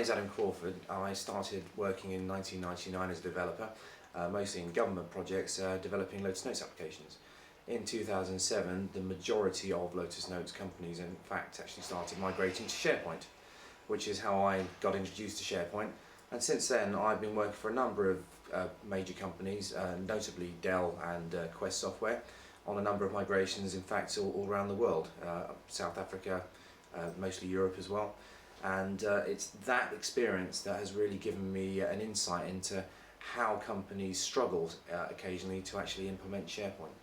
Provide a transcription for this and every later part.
name's Adam Crawford. I started working in 1999 as a developer, mostly in government projects, developing Lotus Notes applications. In 2007, the majority of Lotus Notes companies, in fact, actually started migrating to SharePoint, which is how I got introduced to SharePoint. And since then, I've been working for a number of major companies, notably Dell and Quest Software, on a number of migrations, in fact, all around the world, South Africa, mostly Europe as well. And it's that experience that has really given me an insight into how companies struggle occasionally to actually implement SharePoint.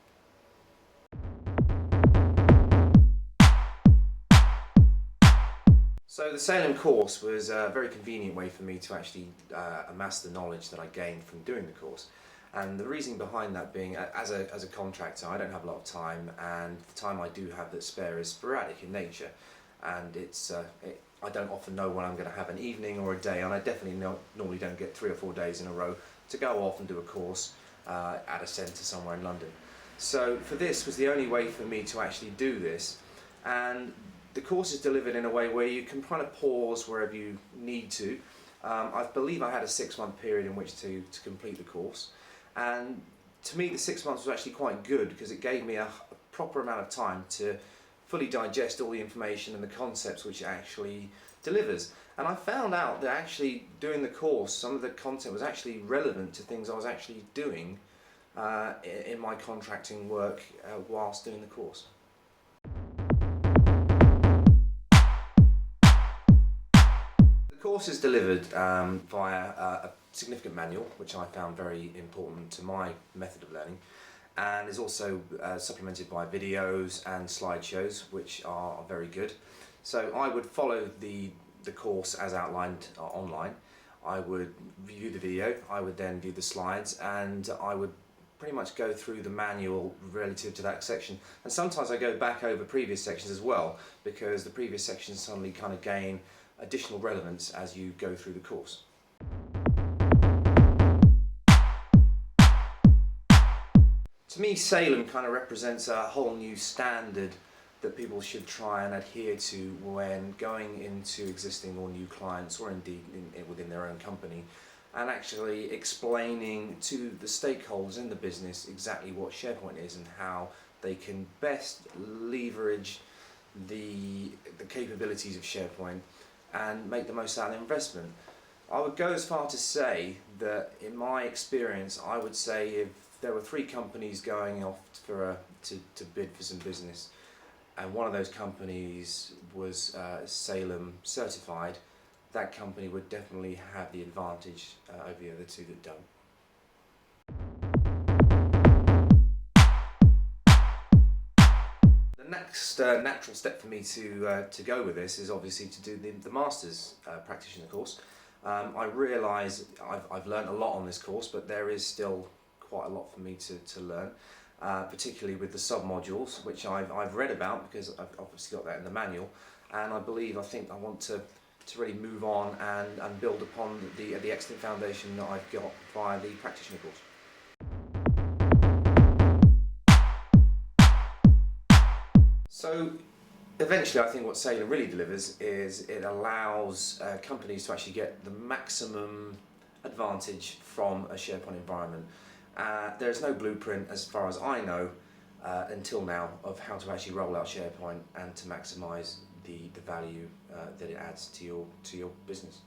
So the Salem course was a very convenient way for me to actually amass the knowledge that I gained from doing the course. And the reason behind that being, as a contractor, I don't have a lot of time, and the time I do have that's spare is sporadic in nature. And I don't often know when I'm going to have an evening or a day, and I definitely normally don't get 3 or 4 days in a row to go off and do a course at a centre somewhere in London. So for this was the only way for me to actually do this, and the course is delivered in a way where you can kind of pause wherever you need to. I believe I had a 6-month period in which to complete the course, and to me the 6 months was actually quite good because it gave me a proper amount of time to fully digest all the information and the concepts which it actually delivers. And I found out that actually doing the course, some of the content was actually relevant to things I was actually doing in my contracting work whilst doing the course. The course is delivered via a significant manual, which I found very important to my method of learning, and is also supplemented by videos and slideshows, which are very good. So I would follow the course as outlined online. I would view the video, I would then view the slides, and I would pretty much go through the manual relative to that section. And sometimes I go back over previous sections as well, because the previous sections suddenly kind of gain additional relevance as you go through the course. To me, Salem kind of represents a whole new standard that people should try and adhere to when going into existing or new clients, or indeed within their own company, and actually explaining to the stakeholders in the business exactly what SharePoint is and how they can best leverage the capabilities of SharePoint and make the most out of the investment. I would go as far to say that, in my experience, I would say if there were 3 companies going off to bid for some business, and one of those companies was Salem Certified, that company would definitely have the advantage over the other 2 that don't. The next natural step for me to go with this is obviously to do the Master's Practitioner course. I realise I've learned a lot on this course, but there is still quite a lot for me to learn, particularly with the sub-modules, which I've read about because I've obviously got that in the manual, and I think I want to really move on and build upon the excellent foundation that I've got via the practitioner course. So eventually, I think what Salem really delivers is it allows companies to actually get the maximum advantage from a SharePoint environment. There's no blueprint, as far as I know, until now, of how to actually roll out SharePoint and to maximise the value that it adds to your business.